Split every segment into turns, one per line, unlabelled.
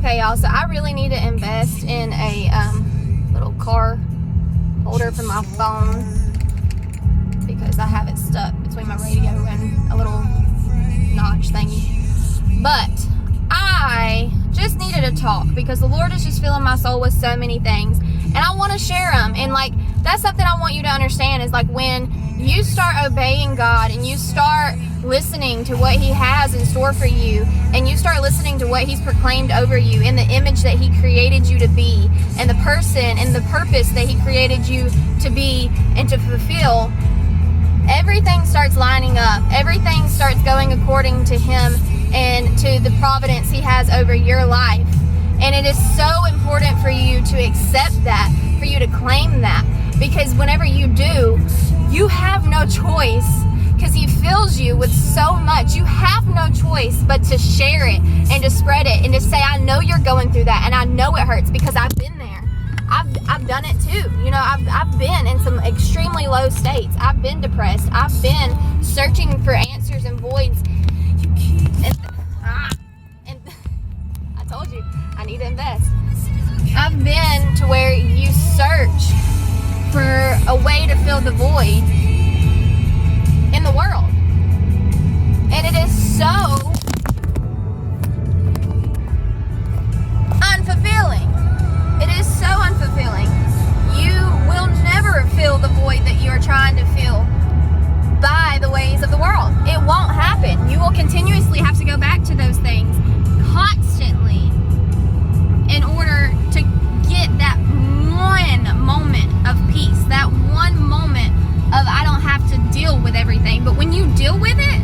Okay, y'all, so I really need to invest in a little car holder for my phone because I have it stuck between my radio and a little notch thingy. But I just needed to talk because the Lord is just filling my soul with so many things, and I want to share them. And like, that's something I want you to understand is like, when you start obeying God and you start listening to what He has in store for you, and you start listening to what He's proclaimed over you in the image that He created you to be, and the person and the purpose that He created you to be and to fulfill, everything starts lining up. Everything starts going according to Him and to the providence He has over your life. And it is so important for you to accept that, for you to claim that, because whenever you do, you have no choice, because He fills you with so much. You have no choice but to share it and to spread it and to say, I know you're going through that, and I know it hurts because I've been there. I've done it too. You know, I've been in some extremely low states. I've been depressed. I've been searching for answers and voids. And I told you, I need to invest. I've been to where you search for a way to fill the void in the world. And it is so unfulfilling. It is so unfulfilling. You will never fill the void that you are trying to fill by the ways of the world. It won't happen. You will continuously have to go back to those things constantly in order to get that one moment of peace, that one moment of I don't have to deal with everything. But when you deal with it,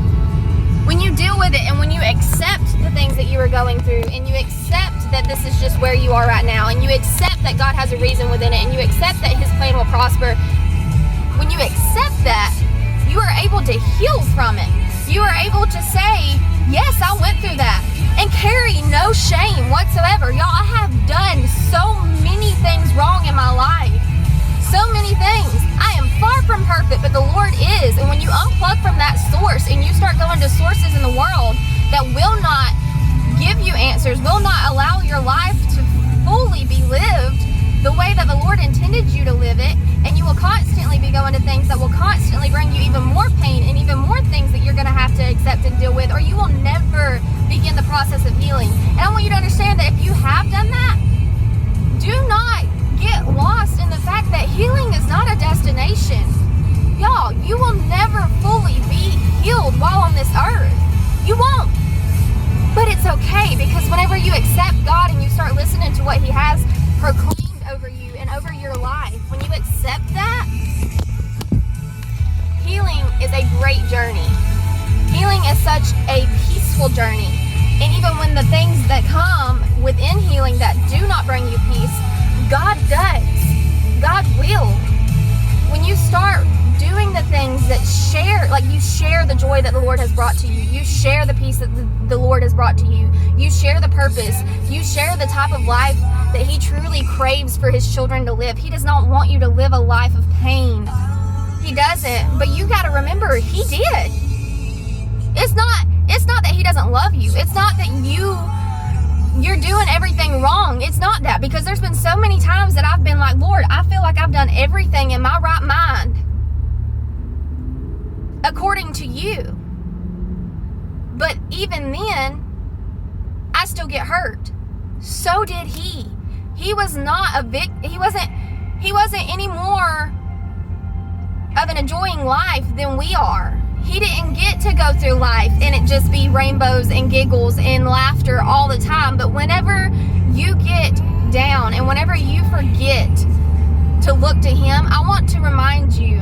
and when you accept the things that you are going through, and you accept that this is just where you are right now, and you accept that God has a reason within it, and you accept that His plan will prosper, when you accept that, you are able to heal from it. You are able to say, yes, I went through that, and carry no shame whatsoever. Y'all, I have done so many things wrong in my life. So many things. I am far from perfect, but the Lord is. And when you unplug from that source and you start going to sources in the world that will not give you answers, will not allow your life to fully be lived the way that the Lord intended you to live it, and you will constantly be going to things that will constantly bring you even more pain and even more things that you're going to have to accept and deal with, or you will never begin the process of healing. And I want you to understand that if you have done that, do not get lost in the fact that healing is not a destination. Y'all, you will never fully be healed while on this earth. You won't. But it's okay, because whenever you accept God and you start listening to what He has proclaimed over you and over your life, when you accept that, healing is a great journey. Healing is such a peaceful journey. And even when the things that come within healing that do not bring you peace, God does. God will. When you start doing the things that share, like you share the joy that the Lord has brought to you, you share the peace that the Lord has brought to you, you share the purpose, you share the type of life that He truly craves for His children to live. He does not want you to live a life of pain. He doesn't. But you got to remember, He did. It's not that He doesn't love you. It's not that you're doing everything wrong. It's not that, because there's been so many times that I've been like, Lord, I feel like I've done everything in my right mind according to you. But even then, I still get hurt. So did He. He was not he wasn't any more of an enjoying life than we are. He didn't get to go through life and it just be rainbows and giggles and laughter all the time. But whenever you get down and whenever you forget to look to Him, I want to remind you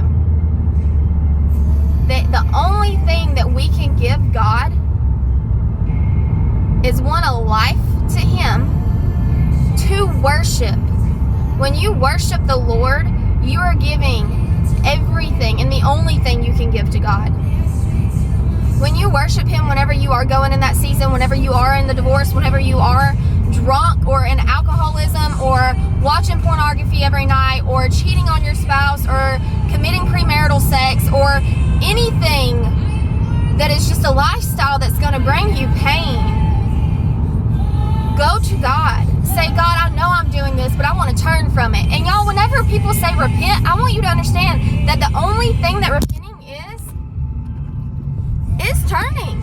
that the only thing that we can give God is one, a life to Him, two, worship. When you worship the Lord, you are giving everything and the only thing you can give to God. When you worship Him, whenever you are going in that season, whenever you are in the divorce, whenever you are drunk or in alcoholism or watching pornography every night or cheating on your spouse or committing premarital sex or anything that is just a lifestyle that's going to bring you pain, go to God. say repent, I want you to understand that the only thing that repenting is turning.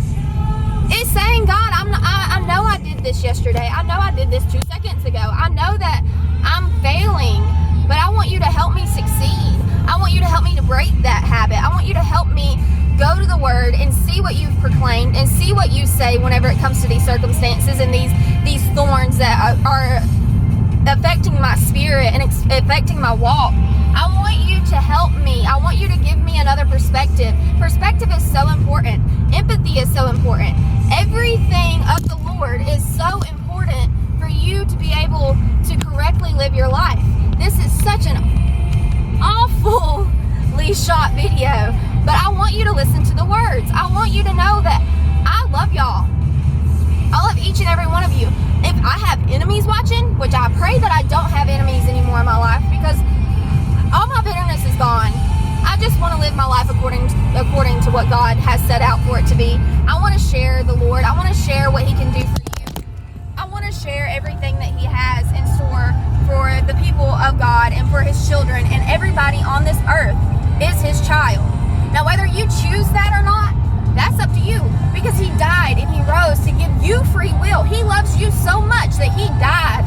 It's saying, God, I know I did this yesterday. I know I did this 2 seconds ago. I know that I'm failing, but I want you to help me succeed. I want you to help me to break that habit. I want you to help me go to the Word and see what you've proclaimed and see what you say whenever it comes to these circumstances and these thorns that are affecting my spirit and affecting my walk. I want you to help me. I want you to give me another perspective. Perspective is so important. Empathy is so important. Everything of the Lord is so important for you to be able to correctly live your life. This is such an awfully shot video, but I want you to listen to the words. I want you to know that I love y'all. I love each and every one of you. If I have enemies watching, which I pray that I don't have enemies anymore in my life, because all my bitterness is gone. I just want to live my life according to what God has set out for it to be. I want to share the Lord. I want to share what He can do for you. I want to share everything that He has in store for the people of God and for His children, and everybody on this earth is His child. Now, whether you choose that or not, that's up to you, because He died and He rose to give you free will. He loves you so much that He died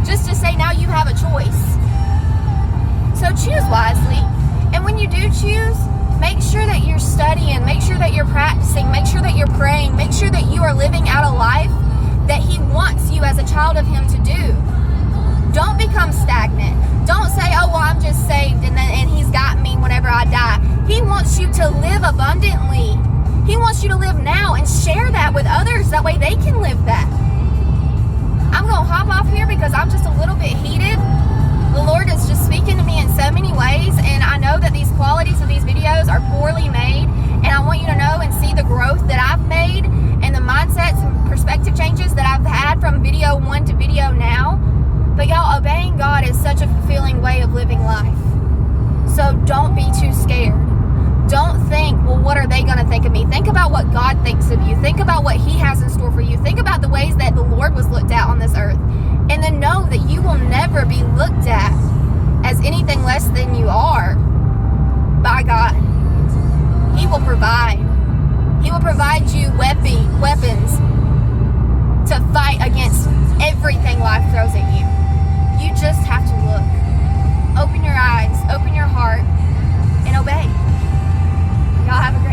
just to say now you have a choice. So choose wisely. And when you do choose, make sure that you're studying, make sure that you're practicing, make sure that you're praying, make sure that you are living out a life that He wants you as a child of Him to do. Don't become stagnant. Don't say, oh, well, I'm just saved and He's got me whenever I die. He wants you to live abundantly. He wants you to live now and share that with others. That way they can live that. I'm going to hop off here because I'm just a little bit heated. The Lord is just speaking to me in so many ways, and I know that these qualities of these videos are poorly made, and I want you to know and see the growth that I've made and the mindsets and perspective changes that I've had from video 1 to video now. But y'all, obeying God is such a fulfilling way of living life. So don't be too scared. Don't think, well, what are they going to think of me? Think about what God thinks of you. Think about what He has in store for you. Think about the ways that the Lord was looked at on this earth. And then know that you will never be looked at as anything less than you are by God. He will provide. He will provide you weapons to fight against everything life throws at you. You just have to look. Open your eyes, open your heart, and obey. Y'all have a great